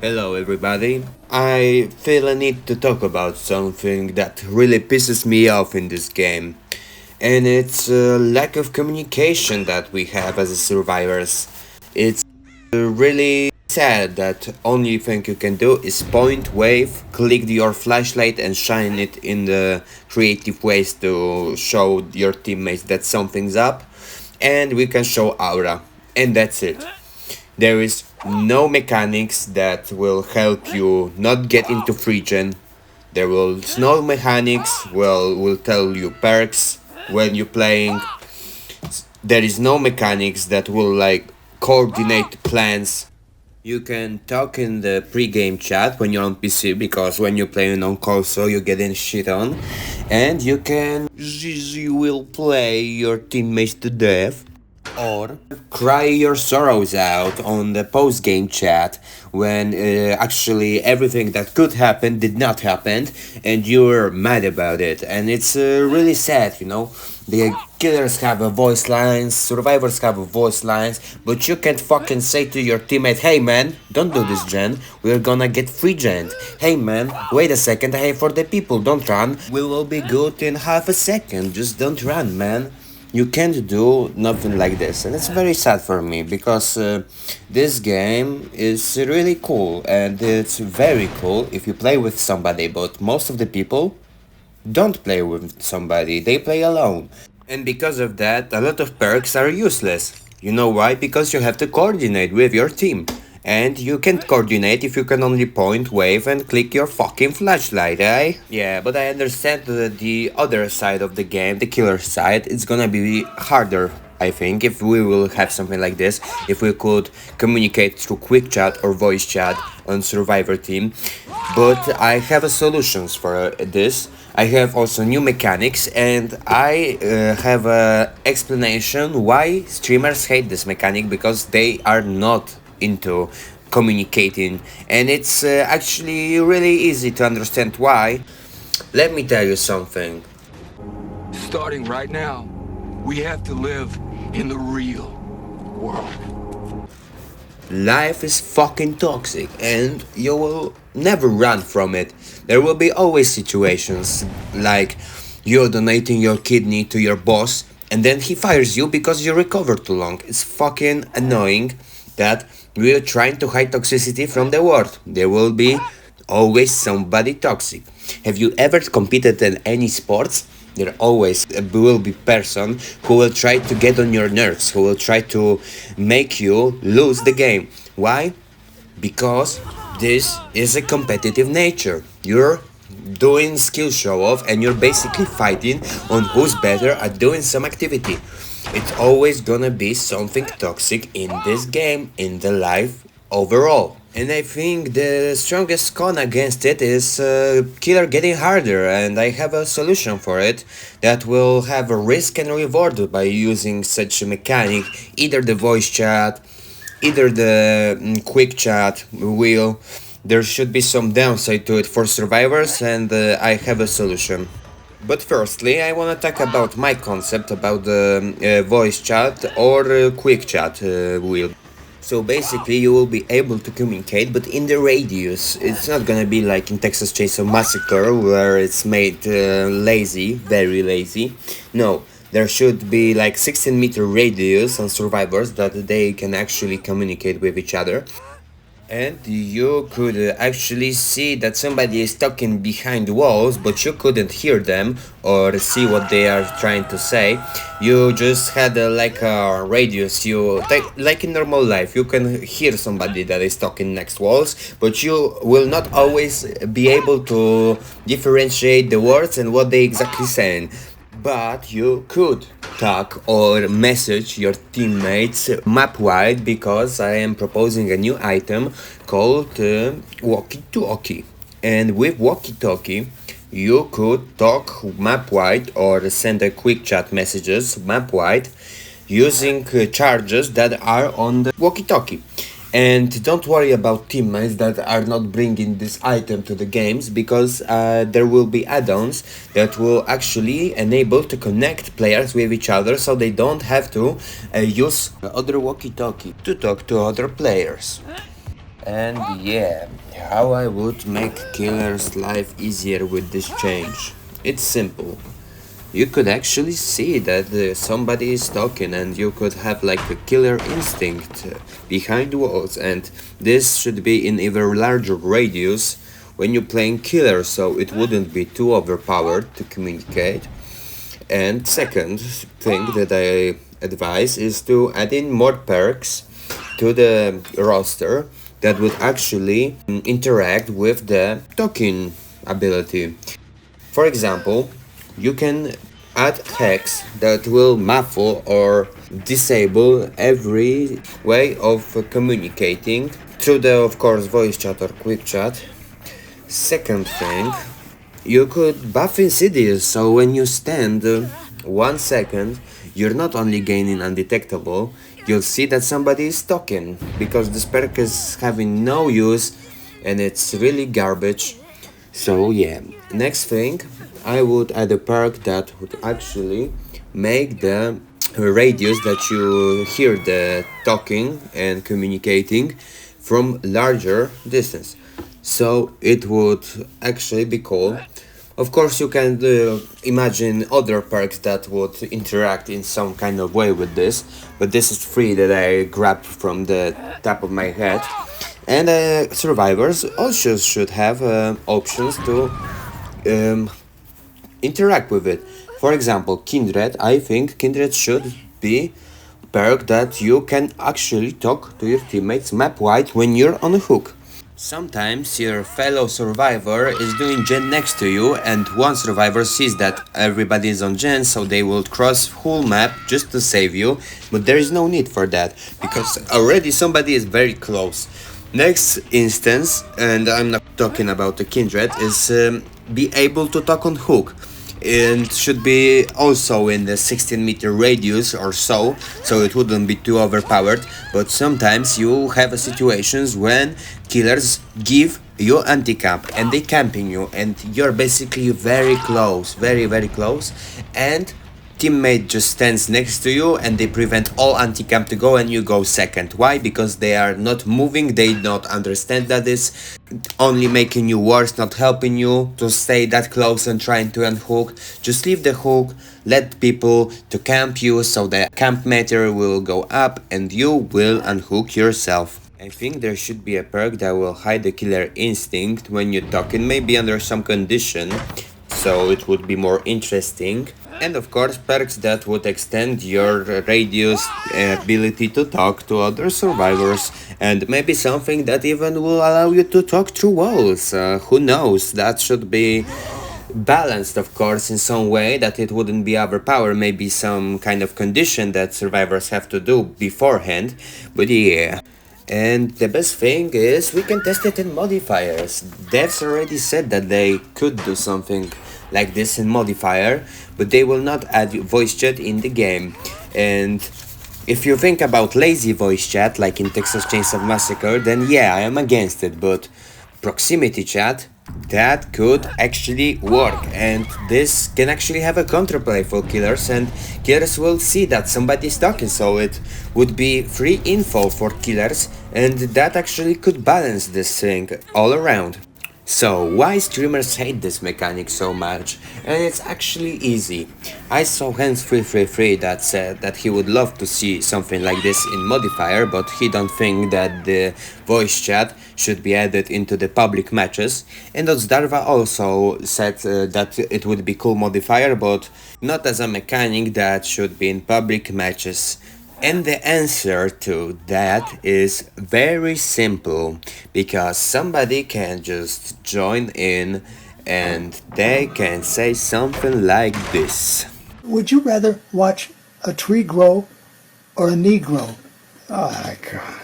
Hello, everybody. I feel a need to talk about something that really pisses me off in this game, and it's a lack of communication that we have as survivors. It's really sad that only thing you can do is point, wave, click your flashlight, and shine it in the creative ways to show your teammates that something's up, and we can show aura, and that's it. There is no mechanics that will help you not get into free gen. There will no mechanics will tell you perks when you're playing. There is no mechanics that will like coordinate plans. You can talk in the pre-game chat when you're on PC because when you're playing on console you're getting shit on, and you will play your teammates to death or cry your sorrows out on the post game chat when actually everything that could happen did not happen and you're mad about it. And it's really sad, you know. The killers have a voice lines, survivors have a voice lines, but you can't fucking say to your teammate, hey man, don't do this gen, we're gonna get free gen. Hey man, wait a second, hey for the people, don't run, we will be good in half a second, just don't run, man. You can't do nothing like this, and it's very sad for me because this game is really cool and it's very cool if you play with somebody, but most of the people don't play with somebody, they play alone. And because of that, a lot of perks are useless. You know why? Because you have to coordinate with your team. And you can't coordinate if you can only point, wave, and click your fucking flashlight, eh? Yeah, but I understand that the other side of the game, the killer side, it's gonna be harder, I think, if we will have something like this, if we could communicate through quick chat or voice chat on Survivor team. But I have a solutions for this. I have also new mechanics, and I have a explanation why streamers hate this mechanic, because they are not into communicating, and it's actually really easy to understand why. Let me tell you something. Starting right now, we have to live in the real world. Life is fucking toxic and you will never run from it. There will be always situations like you're donating your kidney to your boss and then he fires you because you recovered too long. It's fucking annoying that we're trying to hide toxicity from the world. There will be always somebody toxic. Have you ever competed in any sports? There always will be person who will try to get on your nerves, who will try to make you lose the game. Why? Because this is a competitive nature. You're doing skill show off and you're basically fighting on who's better at doing some activity. It's always gonna be something toxic in this game, in the life overall. And I think the strongest con against it is killer getting harder, and I have a solution for it that will have a risk and reward by using such a mechanic, either the voice chat, either the quick chat will. There should be some downside to it for survivors, and I have a solution. But firstly, I want to talk about my concept about the voice chat or quick chat wheel. So basically, you will be able to communicate, but in the radius. It's not gonna be like in Texas Chainsaw Massacre, where it's made lazy, very lazy. No, there should be like 16-meter radius on survivors that they can actually communicate with each other. And you could actually see that somebody is talking behind walls, but you couldn't hear them or see what they are trying to say. You just had like a radius. You like in normal life, you can hear somebody that is talking next walls, but you will not always be able to differentiate the words and what they exactly saying. But you could talk or message your teammates map wide, because I am proposing a new item called walkie talkie. And with walkie talkie, you could talk map wide or send a quick chat messages map wide using charges that are on the walkie talkie. And don't worry about teammates that are not bringing this item to the games, because there will be add-ons that will actually enable to connect players with each other, so they don't have to use other walkie-talkie to talk to other players. And yeah, how I would make killer's life easier with this change. It's simple. You could actually see that somebody is talking, and you could have like a killer instinct behind walls, and this should be in even larger radius when you're playing killer, so it wouldn't be too overpowered to communicate. And second thing that I advise is to add in more perks to the roster that would actually interact with the talking ability. For example, you can add text that will muffle or disable every way of communicating through the, of course, voice chat or quick chat. Second thing, you could buff Insidious, so when you stand 1 second, you're not only gaining undetectable, you'll see that somebody is talking, because this perk is having no use and it's really garbage. So yeah, next thing, I would add a perk that would actually make the radius that you hear the talking and communicating from larger distance. So it would actually be cool. Of course, you can imagine other perks that would interact in some kind of way with this, but this is free that I grabbed from the top of my head. And survivors also should have options to um, interact with it. For example, Kindred, I think Kindred should be perk that you can actually talk to your teammates map wide when you're on a hook. Sometimes your fellow survivor is doing gen next to you, and one survivor sees that everybody is on gen, so they will cross whole map just to save you, but there is no need for that, because already somebody is very close. Next instance, and I'm not talking about the Kindred, is be able to talk on hook. It should be also in the 16-meter radius or so it wouldn't be too overpowered, but sometimes you have situations when killers give you anti-camp and they camping you and you're basically very close, very close, and teammate just stands next to you and they prevent all anti-camp to go and you go second. Why? Because they are not moving, they don't understand that it's only making you worse, not helping you to stay that close and trying to unhook. Just leave the hook, let people to camp you so the camp meter will go up and you will unhook yourself. I think there should be a perk that will hide the killer instinct when you're talking, maybe under some condition, so it would be more interesting. And of course, perks that would extend your radius ability to talk to other survivors, and maybe something that even will allow you to talk through walls. Who knows? That should be balanced, of course, in some way that it wouldn't be overpowered. Maybe some kind of condition that survivors have to do beforehand. But yeah. And the best thing is we can test it in modifiers. Devs already said that they could do something like this in modifier, but they will not add voice chat in the game. And if you think about lazy voice chat like in Texas Chainsaw Massacre, then yeah, I am against it, but proximity chat, that could actually work, and this can actually have a counterplay for killers, and killers will see that somebody is talking, so it would be free info for killers, and that actually could balance this thing all around. So, why streamers hate this mechanic so much? And it's actually easy. I saw Hands333 that said that he would love to see something like this in modifier, but he don't think that the voice chat should be added into the public matches. And Darva also said that it would be cool modifier, but not as a mechanic that should be in public matches. And the answer to that is very simple, because somebody can just join in and they can say something like this. Would you rather watch a tree grow or a Negro? Oh my God.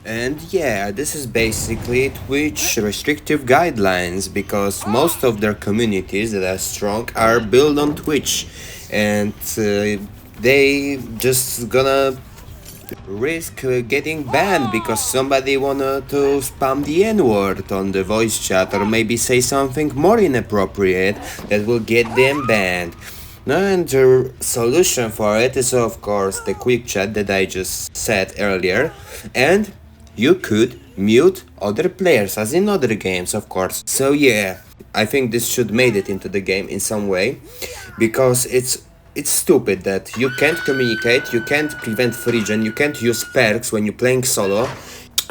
And yeah, this is basically Twitch restrictive guidelines, because most of their communities that are strong are built on Twitch, and they just gonna risk getting banned because somebody wanted to spam the N-word on the voice chat, or maybe say something more inappropriate that will get them banned. And the solution for it is of course the quick chat that I just said earlier, and you could mute other players, as in other games, of course. So yeah, I think this should made it into the game in some way, because it's stupid that you can't communicate, you can't prevent freegen, you can't use perks when you're playing solo,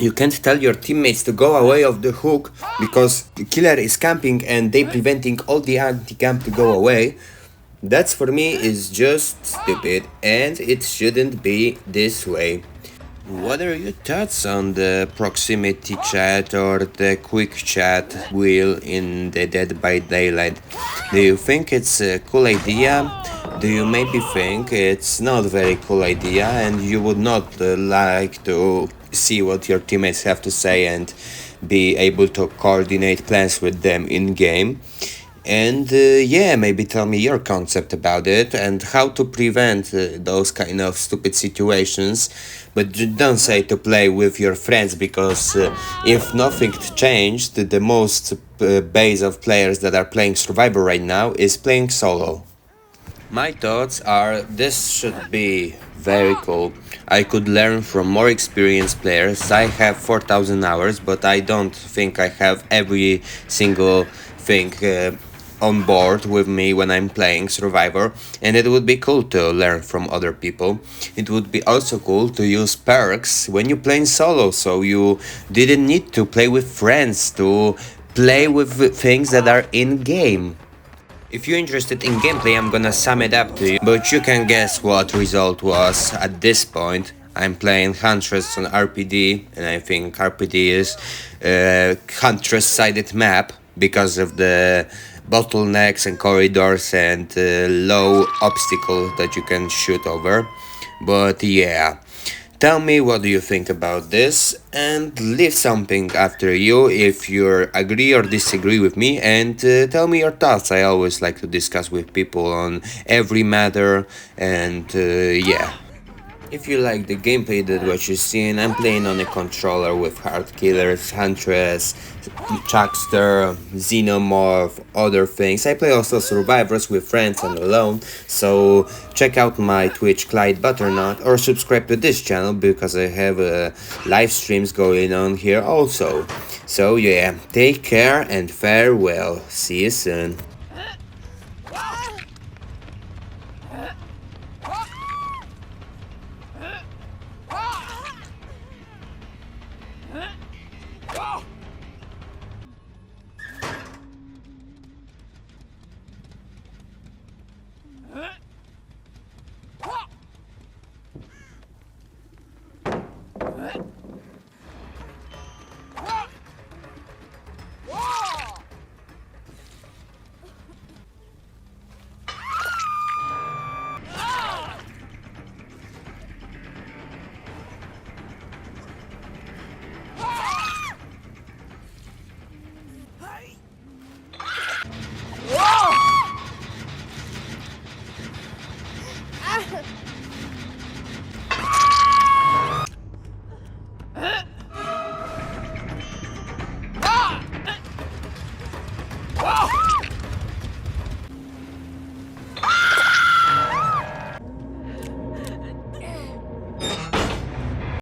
you can't tell your teammates to go away of the hook because the killer is camping and they preventing all the anti-camp to go away. That's for me is just stupid and it shouldn't be this way. What are your thoughts on the proximity chat or the quick chat wheel in the Dead by Daylight? Do you think it's a cool idea? Do you maybe think it's not a very cool idea and you would not like to see what your teammates have to say and be able to coordinate plans with them in game? And yeah, maybe tell me your concept about it and how to prevent those kind of stupid situations. But don't say to play with your friends, because if nothing changed, the most base of players that are playing Survivor right now is playing solo. My thoughts are this should be very cool. I could learn from more experienced players. I have 4,000 hours, but I don't think I have every single thing on board with me when I'm playing Survivor, and it would be cool to learn from other people. It would be also cool to use perks when you're playing solo, so you didn't need to play with friends to play with things that are in-game. If you're interested in gameplay, I'm gonna sum it up to you, but you can guess what result was at this point. I'm playing Huntress on RPD, and I think RPD is a Huntress-sided map because of the bottlenecks and corridors and low obstacle that you can shoot over. But yeah, tell me what do you think about this and leave something after you if you agree or disagree with me, and tell me your thoughts. I always like to discuss with people on every matter, and yeah. If you like the gameplay that what you're seeing, I'm playing on a controller with Hard Killers, Huntress, Chuckster, Xenomorph, other things. I play also Survivors with friends and alone, so check out my Twitch Clyde Butternut or subscribe to this channel because I have live streams going on here also. So yeah, take care and farewell. See you soon.